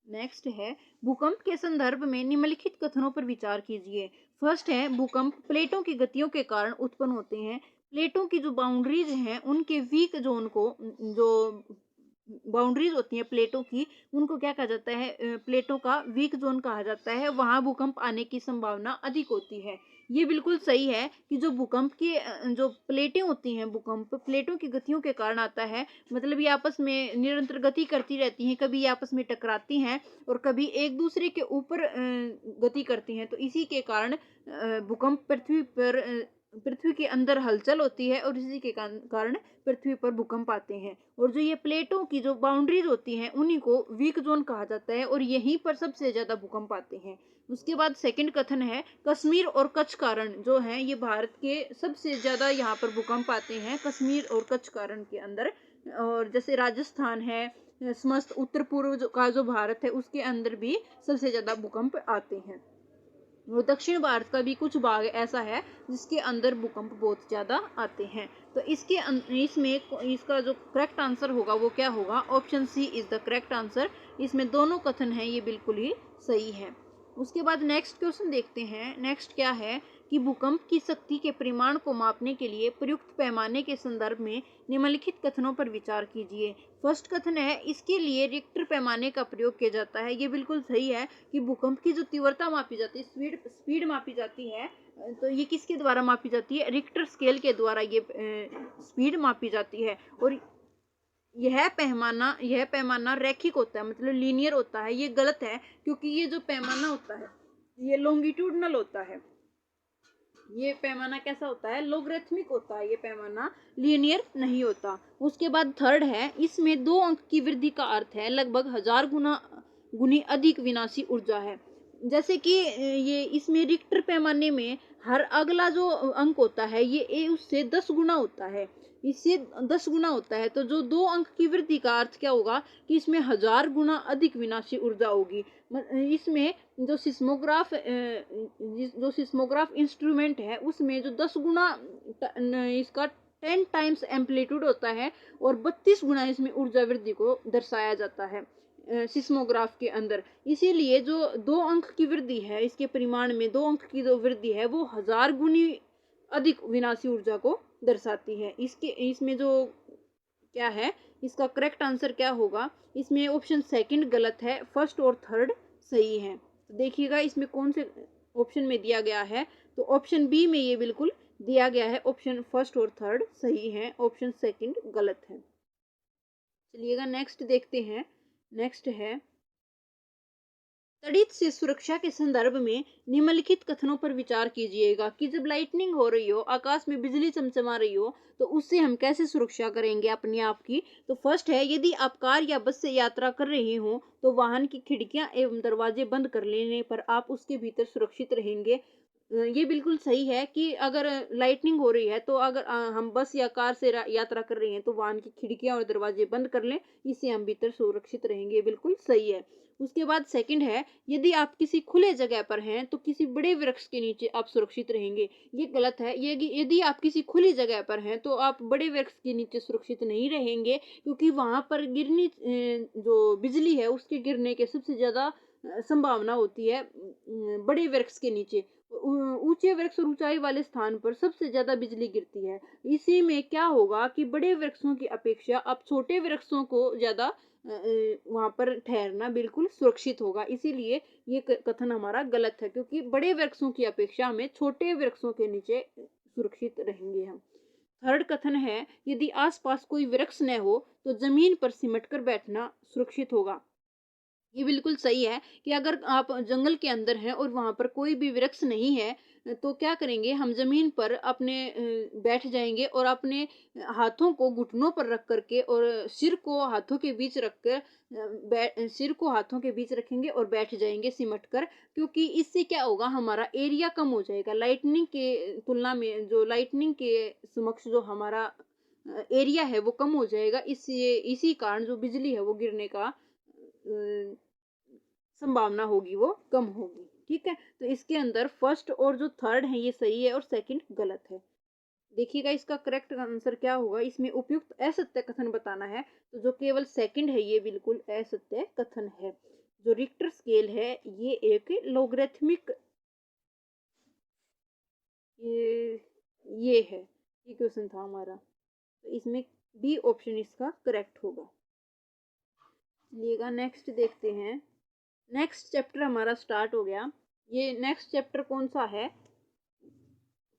नेक्स्ट है भूकंप के संदर्भ में निम्नलिखित कथनों पर विचार कीजिए। फर्स्ट है भूकंप प्लेटों की गतियों के कारण उत्पन्न होते हैं। प्लेटों की जो बाउंड्रीज हैं उनके वीक जोन को, जो बाउंड्रीज होती हैं प्लेटों की, उनको क्या कहा जाता है, प्लेटों का वीक जोन कहा जाता है। वहां भूकंप आने की संभावना अधिक होती है। ये बिल्कुल सही है कि जो भूकंप की जो प्लेटें होती हैं, भूकंप प्लेटों की गतियों के कारण आता है, मतलब ये आपस में निरंतर गति करती रहती हैं, कभी ये आपस में टकराती हैं और कभी एक दूसरे के ऊपर गति करती हैं। तो इसी के कारण भूकंप पृथ्वी के अंदर हलचल होती है और इसी के कारण पृथ्वी पर भूकंप आते हैं। और जो ये प्लेटों की जो बाउंड्रीज होती हैं उन्हीं को वीक जोन कहा जाता है और यहीं पर सबसे ज्यादा भूकंप आते हैं। उसके बाद सेकंड कथन है कश्मीर और कच्छ कारण जो है ये भारत के सबसे ज्यादा यहाँ पर भूकंप आते हैं, कश्मीर और कच्छ कारण के अंदर। और जैसे राजस्थान है, समस्त उत्तर पूर्व का जो भारत है उसके अंदर भी सबसे ज्यादा भूकंप आते हैं। और दक्षिण भारत का भी कुछ भाग ऐसा है जिसके अंदर भूकंप बहुत ज्यादा आते हैं। तो इसमें इसका जो करेक्ट आंसर होगा वो क्या होगा, option C is the correct answer. इसमें दोनों कथन हैं ये बिल्कुल ही सही है। उसके बाद नेक्स्ट क्वेश्चन देखते हैं। नेक्स्ट क्या है कि भूकंप की शक्ति के परिमाण को मापने के लिए प्रयुक्त पैमाने के संदर्भ में निम्नलिखित कथनों पर विचार कीजिए। फर्स्ट कथन है इसके लिए रिक्टर पैमाने का प्रयोग किया जाता है। ये बिल्कुल सही है कि भूकंप की जो तीव्रता मापी जाती है, स्पीड मापी जाती है, तो ये किसके द्वारा मापी जाती है? रिक्टर स्केल के द्वारा ये स्पीड मापी जाती है। और यह पैमाना रैखिक होता है, मतलब लीनियर होता है। ये गलत है, क्योंकि ये जो पैमाना होता है ये लॉन्गिट्यूडनल होता है। ये पैमाना कैसा होता है? लोगरिथमिक होता है। ये पैमाना लीनियर नहीं होता। उसके बाद थर्ड है, इसमें 2 अंक की वृद्धि का अर्थ है लगभग 1000 गुनी अधिक विनाशी ऊर्जा है। जैसे कि ये इसमें रिक्टर पैमाने में हर अगला जो अंक होता है ये उससे 10 गुना होता है, इससे 10 गुना होता है। तो जो 2 अंक की वृद्धि का अर्थ क्या होगा कि इसमें 1000 गुना अधिक विनाशी ऊर्जा होगी। इसमें जो सिस्मोग्राफ इंस्ट्रूमेंट है उसमें जो 10 गुना इसका 10 टाइम्स एम्पलीट्यूड होता है और 32 गुना इसमें ऊर्जा वृद्धि को दर्शाया जाता है सिस्मोग्राफ के अंदर। इसीलिए जो 2 अंक की वृद्धि है, इसके परिमाण में 2 अंक की जो वृद्धि है वो 1000 गुनी अधिक विनाशी ऊर्जा को दर्शाती है। इसमें जो क्या है, इसका करेक्ट आंसर क्या होगा? इसमें ऑप्शन सेकंड गलत है, फर्स्ट और थर्ड सही है। तो देखिएगा इसमें कौन से ऑप्शन में दिया गया है। तो ऑप्शन बी में ये बिल्कुल दिया गया है, ऑप्शन फर्स्ट और थर्ड सही है, ऑप्शन सेकंड गलत है। चलिएगा नेक्स्ट देखते हैं। नेक्स्ट है, तड़ित से सुरक्षा के संदर्भ में निम्नलिखित कथनों पर विचार कीजिएगा कि जब लाइटनिंग हो रही हो, आकाश में बिजली चमचमा रही हो, तो उससे हम कैसे सुरक्षा करेंगे अपने आप की। तो फर्स्ट है, यदि आप कार या बस से यात्रा कर रहे हो तो वाहन की खिड़कियां एवं दरवाजे बंद कर लेने पर आप उसके भीतर सुरक्षित रहेंगे। ये बिल्कुल सही है कि अगर लाइटनिंग हो रही है तो अगर हम बस या कार से यात्रा कर रहे हैं तो वाहन की खिड़कियां और दरवाजे बंद कर लें, इससे हम भीतर सुरक्षित रहेंगे। बिल्कुल सही है। उसके बाद सेकंड है, यदि आप किसी खुले जगह पर हैं तो किसी बड़े वृक्ष के नीचे आप सुरक्षित रहेंगे। ये गलत है। यदि आप किसी खुली जगह पर हैं तो आप बड़े वृक्ष के नीचे सुरक्षित नहीं रहेंगे, क्योंकि वहां पर जो बिजली है उसके गिरने के सबसे ज्यादा संभावना होती है बड़े वृक्ष के नीचे। ऊंचे वृक्ष और ऊंचाई वाले स्थान पर सबसे ज्यादा बिजली गिरती है। इसी में क्या होगा कि बड़े वृक्षों की अपेक्षा अब छोटे वृक्षों को ज्यादा वहां पर ठहरना बिल्कुल सुरक्षित होगा। इसीलिए ये कथन हमारा गलत है, क्योंकि बड़े वृक्षों की अपेक्षा हमें छोटे वृक्षों के नीचे सुरक्षित रहेंगे हम। थर्ड कथन है, यदि आसपास कोई वृक्ष न हो तो जमीन पर सिमट कर बैठना सुरक्षित होगा। ये बिल्कुल सही है कि अगर आप जंगल के अंदर हैं और वहां पर कोई भी वृक्ष नहीं है तो क्या करेंगे, हम जमीन पर अपने बैठ जाएंगे और अपने हाथों को घुटनों पर रख करके और सिर को हाथों के बीच रखकर सिर को हाथों के बीच रखेंगे और बैठ जाएंगे सिमट कर। क्योंकि इससे क्या होगा, हमारा एरिया कम हो जाएगा। लाइटनिंग के तुलना में जो लाइटनिंग के समक्ष जो हमारा एरिया है वो कम हो जाएगा। इसी कारण जो बिजली है वो गिरने का संभावना होगी वो कम होगी। ठीक है, तो इसके अंदर फर्स्ट और जो थर्ड है ये सही है और सेकंड गलत है। देखिएगा इसका करेक्ट आंसर क्या होगा। इसमें उपयुक्त असत्य कथन बताना है, तो जो केवल सेकंड है ये बिल्कुल असत्य कथन है। जो रिक्टर स्केल है ये एक लोगरिथमिक ये है। ये क्वेश्चन था हमारा, तो इसमें बी ऑप्शन इसका करेक्ट होगा। चलिएगा नेक्स्ट देखते हैं। नेक्स्ट चैप्टर हमारा स्टार्ट हो गया। ये नेक्स्ट चैप्टर कौन सा है?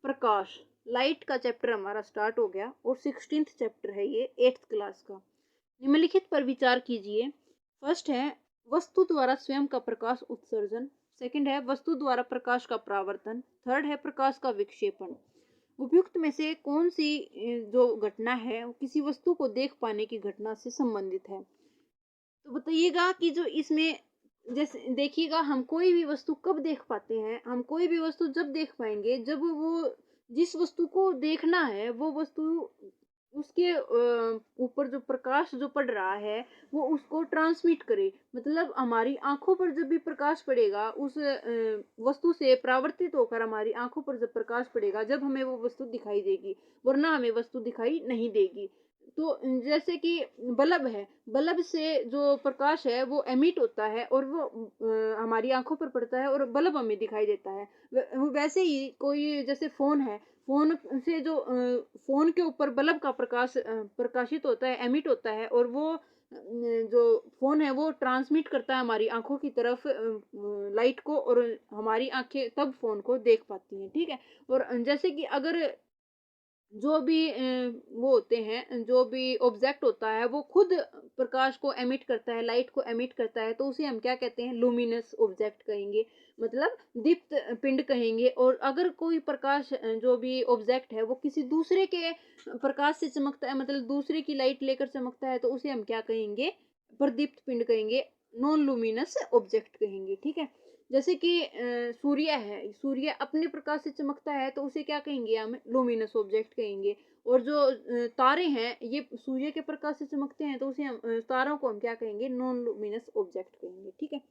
प्रकाश, लाइट का चैप्टर हमारा स्टार्ट हो गया और 16th चैप्टर है ये 8th क्लास का। निम्नलिखित पर विचार कीजिए। फर्स्ट है, वस्तु द्वारा स्वयं का प्रकाश उत्सर्जन। सेकंड है, वस्तु द्वारा प्रकाश का परावर्तन। थर्ड है, प्रकाश का विक्षेपण। उपयुक्त में से कौन सी जो घटना है वो किसी वस्तु को देख पाने की घटना से संबंधित है? तो बताइएगा कि जो इसमें जैसे देखिएगा, हम कोई भी वस्तु कब देख पाते हैं? हम कोई भी वस्तु जब देख पाएंगे जब वो जिस वस्तु को देखना है वो वस्तु उसके ऊपर जो प्रकाश जो पड़ रहा है वो उसको ट्रांसमिट करे। मतलब हमारी आंखों पर जब भी प्रकाश पड़ेगा उस वस्तु से परावर्तित होकर हमारी आंखों पर जब प्रकाश पड़ेगा जब हमें वो वस्तु दिखाई देगी, वरना हमें वस्तु दिखाई नहीं देगी। तो जैसे कि बल्ब है, बल्ब से जो प्रकाश है वो एमिट होता है और वो हमारी आंखों पर पड़ता है और बल्ब हमें दिखाई देता है। वैसे ही कोई जैसे फोन है, फोन से जो फोन के ऊपर बल्ब का प्रकाश प्रकाशित होता है, एमिट होता है, और वो जो फोन है है वो ट्रांसमिट करता है हमारी आंखों की तरफ लाइट को, और हमारी आंखें तब फोन को देख पाती हैं, ठीक है। और जैसे कि अगर जो भी वो होते हैं, जो भी ऑब्जेक्ट होता है वो खुद प्रकाश को एमिट करता है, लाइट को एमिट करता है, तो उसे हम क्या कहते हैं, लुमिनस ऑब्जेक्ट कहेंगे, मतलब दीप्त पिंड कहेंगे। और अगर कोई प्रकाश जो भी ऑब्जेक्ट है वो किसी दूसरे के प्रकाश से चमकता है, मतलब दूसरे की लाइट लेकर चमकता है, तो उसे हम क्या कहेंगे, प्रदीप्त पिंड कहेंगे, नॉन लुमिनस ऑब्जेक्ट कहेंगे, ठीक है। जैसे कि सूर्य है, सूर्य अपने प्रकाश से चमकता है, तो उसे क्या कहेंगे, हम लुमिनस ऑब्जेक्ट कहेंगे। और जो तारे हैं ये सूर्य के प्रकाश से चमकते हैं, तो उसे हम तारों को हम क्या कहेंगे, नॉन लुमिनस ऑब्जेक्ट कहेंगे, ठीक है।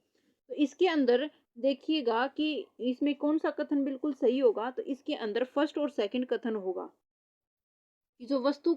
तो इसके अंदर देखिएगा कि इसमें कौन सा कथन बिल्कुल सही होगा, तो इसके अंदर फर्स्ट और सेकंड कथन होगा कि जो वस्तु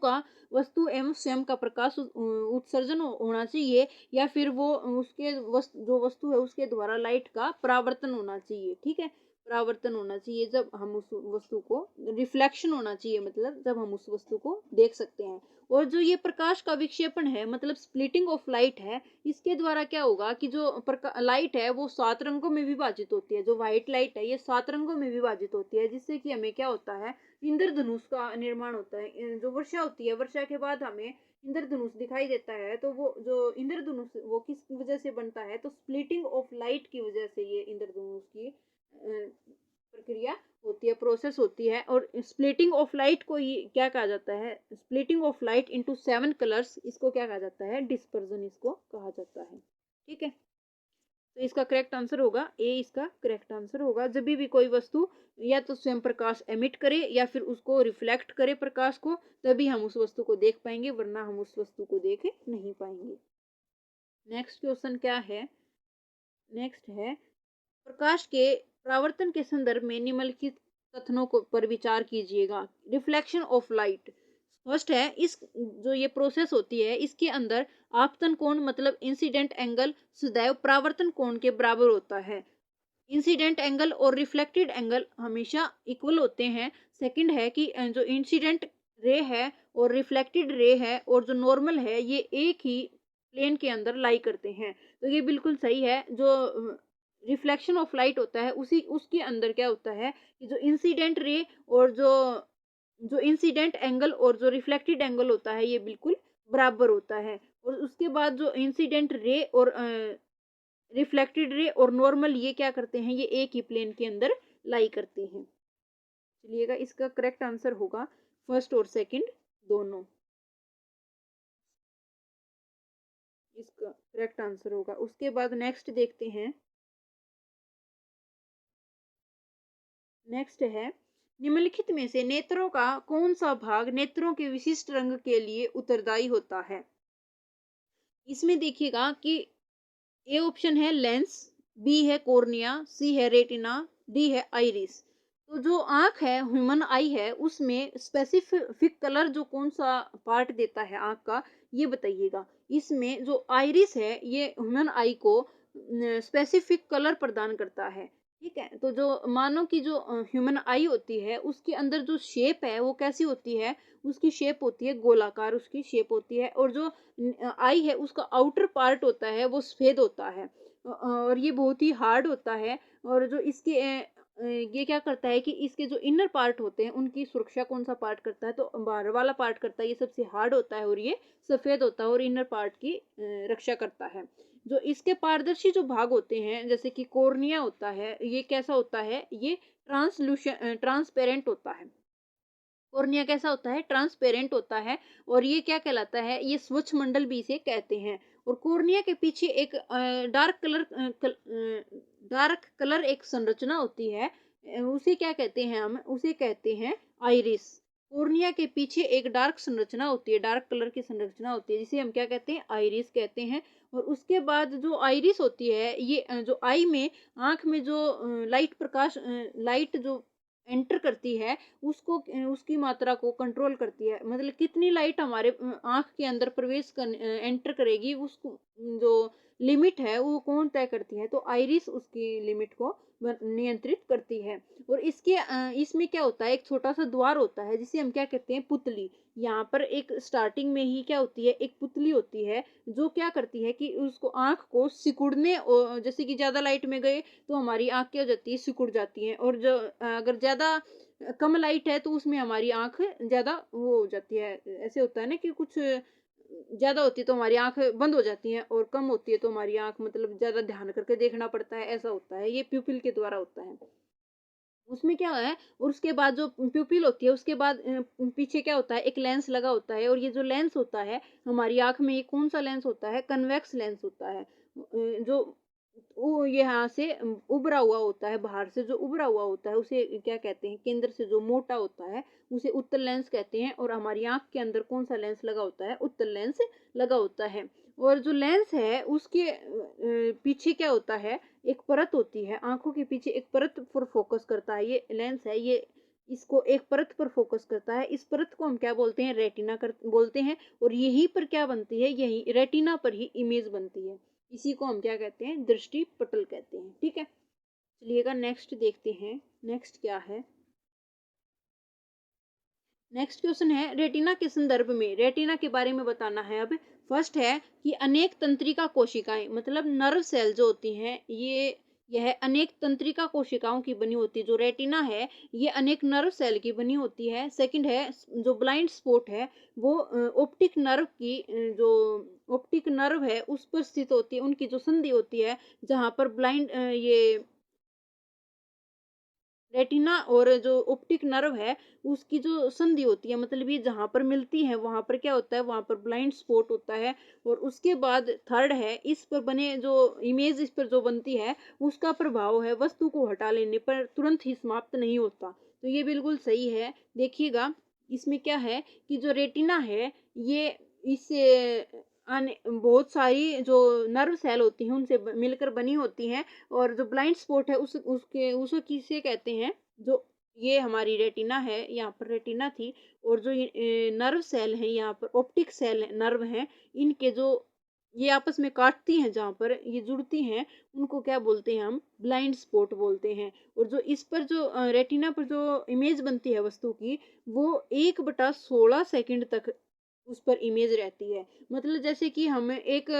एवं स्वयं का प्रकाश उत्सर्जन होना चाहिए, या फिर वो उसके जो वस्तु है उसके द्वारा लाइट का परावर्तन होना चाहिए, ठीक है। परावर्तन होना चाहिए जब हम उस वस्तु को, रिफ्लेक्शन होना चाहिए, मतलब जब हम उस वस्तु को देख सकते हैं। और जो ये प्रकाश का विक्षेपण है, मतलब स्प्लिटिंग ऑफ लाइट है, इसके द्वारा क्या होगा कि जो लाइट है वो 7 रंगों में विभाजित होती है। जो व्हाइट लाइट है ये 7 रंगों में विभाजित होती है, जिससे कि हमें क्या होता है, इंद्रधनुष का निर्माण होता है। जो वर्षा होती है, वर्षा के बाद हमें इंद्रधनुष दिखाई देता है, तो वो जो इंद्रधनुष वो किस वजह से बनता है, तो स्प्लिटिंग ऑफ लाइट की वजह से ये इंद्रधनुष की प्रक्रिया होती है, प्रोसेस होती है। और स्प्लिटिंग ऑफ लाइट को ये क्या कहा जाता है, splitting of light into 7 colours, इसको क्या कहा जाता है, डिस्पर्जन इसको कहा जाता है, ठीक है। तो इसका करेक्ट आंसर होगा ए, इसका करेक्ट आंसर होगा। जब भी कोई वस्तु या तो स्वयं प्रकाश एमिट करे या फिर उसको रिफ्लेक्ट करे प्रकाश को, तभी हम उस वस्तु को देख पाएंगे, वरना हम उस वस्तु को देख नहीं पाएंगे। नेक्स्ट क्वेश्चन क्या है, नेक्स्ट है, प्रकाश के परावर्तन के संदर्भ में निम्नलिखित कथनों को पर विचार कीजिएगा। रिफ्लेक्शन ऑफ लाइट, फर्स्ट है, इस जो ये प्रोसेस होती है इसके अंदर आपतन कोण मतलब इंसिडेंट एंगल सदैव परावर्तन कोण के बराबर होता है। इंसिडेंट एंगल और रिफ्लेक्टेड एंगल हमेशा इक्वल होते हैं। सेकंड है कि जो इंसिडेंट रे है और रिफ्लेक्टेड रे है और जो नॉर्मल है ये एक ही प्लेन के अंदर लाई करते हैं, तो ये बिल्कुल सही है। जो रिफ्लेक्शन ऑफ लाइट होता है उसी उसके अंदर क्या होता है कि जो इंसिडेंट रे और जो जो इंसिडेंट एंगल और जो रिफ्लेक्टेड एंगल होता है ये बिल्कुल बराबर होता है। और उसके बाद जो इंसिडेंट रे और रिफ्लेक्टेड रे और नॉर्मल ये क्या करते हैं, ये एक ही प्लेन के अंदर लाई करते हैं। चलिएगा, इसका करेक्ट आंसर होगा फर्स्ट और सेकंड दोनों, इसका करेक्ट आंसर होगा। उसके बाद नेक्स्ट देखते हैं, नेक्स्ट है, निम्नलिखित में से नेत्रों का कौन सा भाग नेत्रों के विशिष्ट रंग के लिए उत्तरदायी होता है। इसमें देखिएगा कि ए ऑप्शन है लेंस, बी है कॉर्निया, सी है रेटिना, डी है आइरिस। तो जो आंख है, ह्यूमन आई है, उसमें स्पेसिफिक कलर जो कौन सा पार्ट देता है आंख का, ये बताइएगा। इसमें जो आइरिस है ये ह्यूमन आई को स्पेसिफिक कलर प्रदान करता है, ठीक है। तो जो मानो कि जो ह्यूमन आई होती है उसके अंदर जो शेप है वो कैसी होती है, उसकी शेप होती है गोलाकार, उसकी शेप होती है। और जो आई है उसका आउटर पार्ट होता है वो सफेद होता है, और ये बहुत ही हार्ड होता है। और जो इसके ये क्या करता है कि इसके जो इनर पार्ट होते हैं उनकी सुरक्षा कौन सा पार्ट करता है, तो बाहर वाला पार्ट करता है, ये सबसे हार्ड होता है और ये सफेद होता है और इनर पार्ट की रक्षा करता है। जो इसके पारदर्शी जो भाग होते हैं जैसे कि कॉर्निया होता है, ये कैसा होता है, ये ट्रांसपेरेंट होता है। कॉर्निया कैसा होता है, ट्रांसपेरेंट होता है। और ये क्या कहलाता है, ये स्वच्छ मंडल भी इसे कहते हैं। और कॉर्निया के पीछे एक डार्क कलर एक संरचना होती है, उसे क्या कहते हैं, हम उसे कहते हैं आइरिस। कॉर्निया के पीछे एक डार्क संरचना होती है, डार्क कलर की संरचना होती है, जिसे हम क्या कहते हैं, आइरिस कहते हैं। और उसके बाद जो आइरिस होती है ये जो आई में, आंख में जो लाइट जो एंटर करती है उसको, उसकी मात्रा को कंट्रोल करती है। मतलब कितनी लाइट हमारे आंख के अंदर एंटर करेगी, उसको जो लिमिट है वो कौन तय करती है, तो आइरिस उसकी लिमिट को नियंत्रित करती है। और इसमें क्या होता है, एक छोटा सा द्वार होता है जिसे हम क्या कहते हैं, पुतली। यहाँ पर एक स्टार्टिंग में ही क्या होती है, एक पुतली होती है जो क्या करती है कि उसको आँख को सिकुड़ने, जैसे कि ज़्यादा लाइट में गए तो हमारी आँख क्या हो जाती है, सिकुड़ जाती है। और जो अगर ज़्यादा कम लाइट है तो उसमें हमारी आँख ज़्यादा वो हो जाती है। ऐसे होता है ना कि कुछ ज़्यादा होती है तो हमारी आँख बंद हो जाती है, और कम होती है तो हमारी आँख मतलब ज़्यादा ध्यान करके देखना पड़ता है, ऐसा होता है। ये प्यूपिल के द्वारा होता है। उसमें क्या है, और उसके बाद जो प्यूपिल होती है उसके बाद पीछे क्या होता है, एक लेंस लगा होता है। और ये जो लेंस होता है हमारी आँख में, ये कौन सा लेंस होता है, कन्वेक्स लेंस होता है। जो वो यहाँ से उभरा हुआ होता है, बाहर से जो उभरा हुआ होता है उसे क्या कहते हैं, केंद्र से जो मोटा होता है उसे उत्तल लेंस कहते हैं। और हमारी आँख के अंदर कौन सा लेंस लगा होता है, उत्तल लेंस लगा होता है। और जो लेंस है उसके पीछे क्या होता है, एक परत होती है, आंखों के पीछे एक परत पर फोकस करता है ये लेंस है, ये इसको एक परत पर फोकस करता है। इस परत को हम क्या बोलते हैं, रेटिना कर बोलते हैं। और यहीं पर क्या बनती है, यही रेटिना पर ही इमेज बनती है। इसी को हम क्या कहते हैं, दृष्टि पटल कहते हैं। ठीक है, चलिएगा नेक्स्ट देखते हैं। नेक्स्ट क्या है, नेक्स्ट क्वेश्चन है, रेटिना के संदर्भ में रेटिना के बारे में बताना है। अब फर्स्ट है कि अनेक तंत्रिका कोशिकाएं, मतलब नर्व सेल जो होती हैं, यह अनेक तंत्रिका कोशिकाओं की बनी होती है। जो रेटिना है ये अनेक नर्व सेल की बनी होती है। सेकंड है, जो ब्लाइंड स्पॉट है वो ऑप्टिक नर्व की जो ऑप्टिक नर्व है उस पर स्थित होती है, उनकी जो संधि होती है जहाँ पर ब्लाइंड ये रेटिना और जो ऑप्टिक नर्व है उसकी जो संधि होती है, मतलब ये जहाँ पर मिलती है वहां पर क्या होता है, वहां पर ब्लाइंड स्पॉट होता है। और उसके बाद थर्ड है, इस पर बने जो इमेज इस पर जो बनती है उसका प्रभाव है वस्तु को हटा लेने पर तुरंत ही समाप्त नहीं होता। तो ये बिल्कुल सही है। देखिएगा इसमें क्या है कि जो रेटिना है ये इससे बहुत सारी जो नर्व सेल होती हैं उनसे मिलकर बनी होती हैं। और जो ब्लाइंड स्पॉट है उसको किसे कहते हैं, जो ये हमारी रेटिना है, यहाँ पर रेटिना थी। और जो ये नर्व सेल है यहाँ पर ऑप्टिक सेल नर्व हैं, इनके जो ये आपस में काटती हैं, जहाँ पर ये जुड़ती हैं उनको क्या बोलते हैं, हम ब्लाइंड स्पॉट बोलते हैं। और जो इस पर जो रेटिना पर जो इमेज बनती है वस्तु की, वो 1/16 सेकंड तक उस पर इमेज रहती है। मतलब जैसे कि हम एक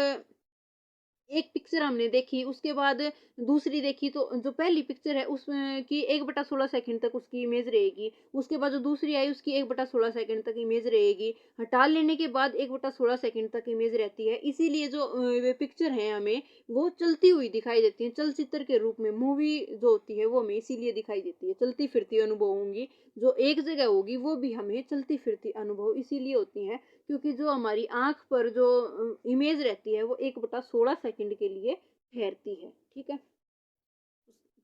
पिक्चर हमने देखी, उसके बाद दूसरी देखी, तो जो पहली पिक्चर है उसमें की 1/16 सेकंड तक उसकी इमेज रहेगी। उसके बाद जो दूसरी आई उसकी 1/16 सेकंड तक इमेज रहेगी। हटा लेने के बाद 1/16 सेकंड तक इमेज रहती है। इसीलिए जो वे पिक्चर है हमें वो चलती हुई दिखाई देती है, चलचित्र के रूप में। मूवी जो होती है वो हमें इसीलिए दिखाई देती है, चलती फिरती अनुभव होंगी। जो एक जगह होगी वो भी हमें चलती फिरती अनुभव इसीलिए होती है क्योंकि जो हमारी आंख पर जो इमेज रहती है वो 1/16 सेकंड के लिए ठहरती है। ठीक है,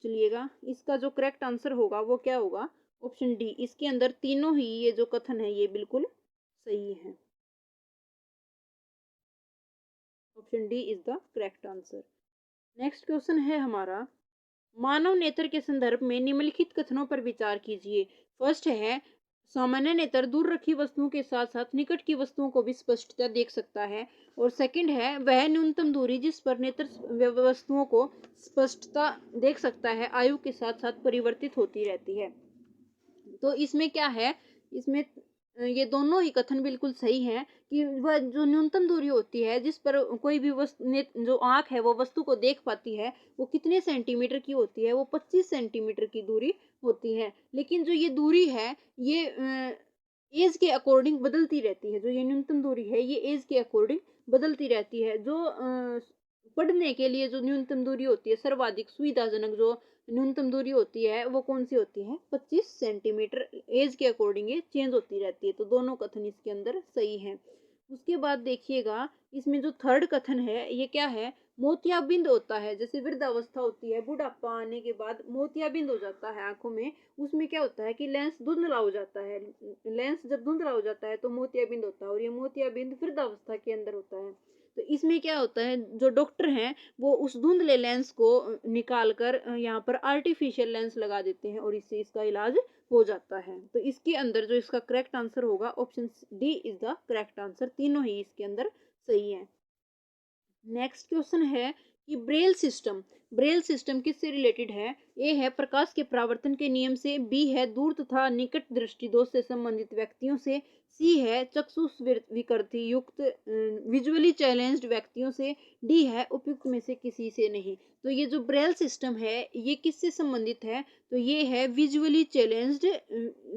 चलिएगा इसका जो करेक्ट आंसर होगा वो क्या होगा, ऑप्शन डी। इसके अंदर तीनों ही ये जो कथन है ये बिल्कुल सही है। Option D is the correct answer. Next question है हमारा, मानव नेत्र के संदर्भ में निम्नलिखित कथनों पर विचार कीजिए। फर्स्ट है, सामान्य नेत्र दूर रखी वस्तुओं के साथ साथ निकट की वस्तुओं को भी स्पष्टता देख सकता है। और सेकंड है, वह न्यूनतम दूरी जिस पर नेत्र वस्तुओं को स्पष्टता देख सकता है आयु के साथ साथ परिवर्तित होती रहती है। तो इसमें क्या है, इसमें ये दोनों ही कथन बिल्कुल सही है कि वह जो न्यूनतम दूरी होती है जिस पर कोई भी जो आंख है वो वस्तु को देख पाती है वो कितने सेंटीमीटर की होती है, वो 25 सेंटीमीटर की दूरी होती है। लेकिन जो ये दूरी है ये एज के अकॉर्डिंग बदलती रहती है। जो ये न्यूनतम दूरी है ये एज के अकॉर्डिंग बदलती रहती है। जो पढ़ने के लिए जो न्यूनतम दूरी होती है, सर्वाधिक सुविधाजनक जो न्यूनतम दूरी होती है वो कौन सी होती है, 25 सेंटीमीटर। एज के अकॉर्डिंग ये चेंज होती रहती है। तो दोनों कथन इसके अंदर सही हैं। उसके बाद देखिएगा इसमें जो थर्ड कथन है ये क्या है, मोतियाबिंद होता है। जैसे वृद्धावस्था होती है, बुढ़ापा आने के बाद मोतियाबिंद हो जाता है आंखों में। उसमें क्या होता है कि लेंस धुंधला हो जाता है। लेंस जब धुंधला हो जाता है तो मोतियाबिंद होता है, और ये मोतियाबिंद वृद्धावस्था के अंदर होता है। तो इसमें क्या होता है, जो डॉक्टर हैं वो उस धुंधले लेंस को निकाल कर यहाँ पर आर्टिफिशियल लेंस लगा देते हैं और इससे इसका इलाज हो जाता है। तो इसके अंदर जो इसका करेक्ट आंसर होगा, option D is the correct answer. तीनों ही इसके अंदर सही है। नेक्स्ट क्वेश्चन है कि ब्रेल सिस्टम किससे रिलेटेड है? ए है प्रकाश के परावर्तन के नियम से, बी है दूर तथा निकट दृष्टि दोष से संबंधित व्यक्तियों से, सी है चक्षुष विकृति युक्त विजुअली चैलेंज्ड व्यक्तियों से, डी है उपयुक्त में से किसी से नहीं। तो ये जो ब्रेल सिस्टम है ये किससे संबंधित है? तो ये है विजुअली चैलेंज्ड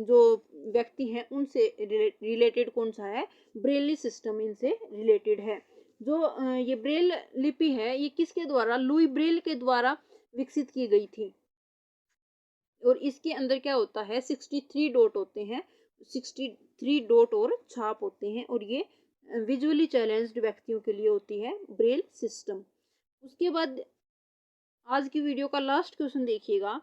जो व्यक्ति हैं उनसे रिलेटेड कौन सा है? ब्रेली सिस्टम इनसे रिलेटेड है। जो ये ब्रेल लिपि है ये किसके द्वारा? लुई ब्रेल के द्वारा विकसित की गई थी। और इसके अंदर क्या होता है? 63 डॉट होते हैं, 63 डॉट और छाप होते हैं, और ये विजुअली चैलेंज्ड व्यक्तियों के लिए होती है ब्रेल सिस्टम। उसके बाद आज की वीडियो का लास्ट क्वेश्चन देखिएगा।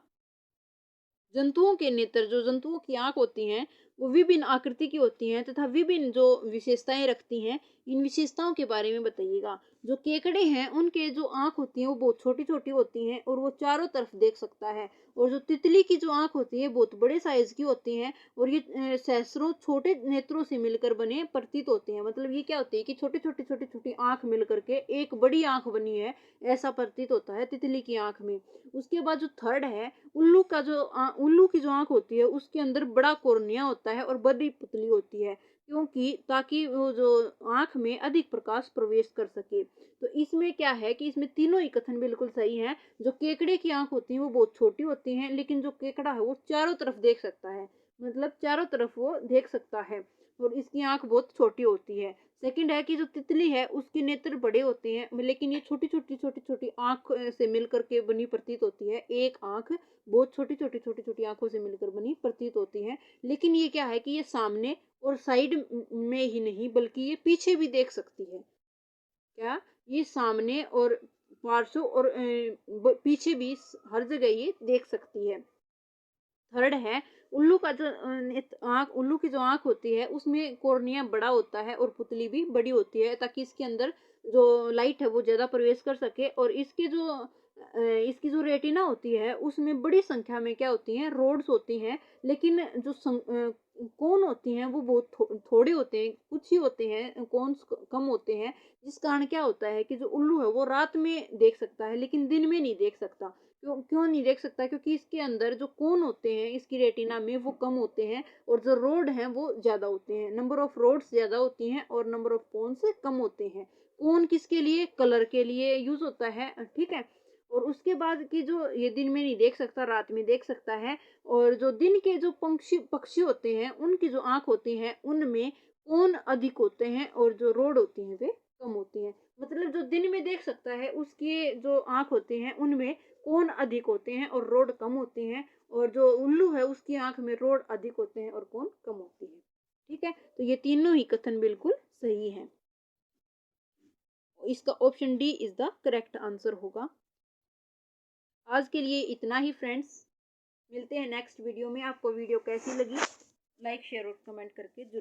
जंतुओं के नेत्र, जो जंतुओं की आंख होती हैं वो विभिन्न आकृति की होती हैं तथा विभिन्न जो विशेषताएं रखती हैं, इन विशेषताओं के बारे में बताइएगा। जो केकड़े हैं उनके जो आंख होती है वो बहुत छोटी छोटी होती हैं और वो चारों तरफ देख सकता है। और जो तितली की जो आंख होती है बहुत बड़े साइज की होती है और ये सहस्रों छोटे नेत्रों से मिलकर बने प्रतीत होते हैं। मतलब ये क्या होती है कि छोटी छोटी छोटी छोटी आंख मिल करके एक बड़ी आंख बनी है, ऐसा प्रतीत होता है तितली की आंख में। उसके बाद जो थर्ड है, उल्लू की जो आंख होती है उसके अंदर बड़ा कॉर्निया होता है और बड़ी पुतली होती है, क्योंकि ताकि वो जो आंख में अधिक प्रकाश प्रवेश कर सके। तो इसमें क्या है कि इसमें तीनों ही कथन बिल्कुल सही हैं। जो केकड़े की आंख होती है वो बहुत छोटी होती हैं, लेकिन जो केकड़ा है वो चारों तरफ देख सकता है, मतलब चारों तरफ वो देख सकता है और इसकी आंख बहुत छोटी होती है। सेकंड है कि जो तितली है उसके नेत्र बड़े होते हैं, लेकिन ये छोटी छोटी छोटी छोटी आंख से मिलकर के बनी प्रतीत होती है। एक आंख बहुत छोटी छोटी छोटी छोटी आंखों से मिलकर बनी प्रतीत होती है। लेकिन ये क्या है कि ये सामने और साइड में ही नहीं बल्कि ये पीछे भी देख सकती है। क्या? ये सामने और पार्श्व और पीछे भी हर जगह ये देख सकती है। थर्ड है, उल्लू का जो आंख, उल्लू की जो आंख होती है उसमें कॉर्निया बड़ा होता है और पुतली भी बड़ी होती है, ताकि इसके अंदर जो लाइट है वो ज्यादा प्रवेश कर सके। और इसकी जो रेटिना होती है उसमें बड़ी संख्या में क्या होती हैं? रोड्स होती हैं। लेकिन जो कोन होती हैं वो बहुत थोड़े होते हैं, कुछ ही होते हैं, कोन्स कम होते हैं। जिस कारण क्या होता है कि जो उल्लू है वो रात में देख सकता है लेकिन दिन में नहीं देख सकता। क्यों क्यों नहीं देख सकता? क्योंकि इसके अंदर जो कोन होते हैं इसकी रेटिना में वो कम होते हैं और जो रोड हैं वो ज्यादा होते हैं। नंबर ऑफ रोड्स ज्यादा होती हैं और नंबर ऑफ कोन्स कम होते हैं। कोन किसके लिए? कलर के लिए यूज होता है, ठीक है। और उसके बाद की जो ये दिन में नहीं देख सकता, रात में देख सकता है। और जो दिन के जो पक्षी होते हैं उनकी जो आंख होती है उनमें कोन अधिक होते हैं और जो रोड होती हैं वे कम होती हैं। मतलब जो दिन में देख सकता है उसके जो आंख होते हैं उनमें कोन अधिक होते हैं और रोड कम होते हैं, और जो उल्लू है उसकी आंख में रोड अधिक होते हैं और कोन कम होती है। ठीक है, तो ये तीनों ही कथन बिल्कुल सही है। इसका option D is the correct answer होगा। आज के लिए इतना ही फ्रेंड्स, मिलते हैं नेक्स्ट वीडियो में। आपको वीडियो कैसी लगी लाइक शेयर और कमेंट करके जरूर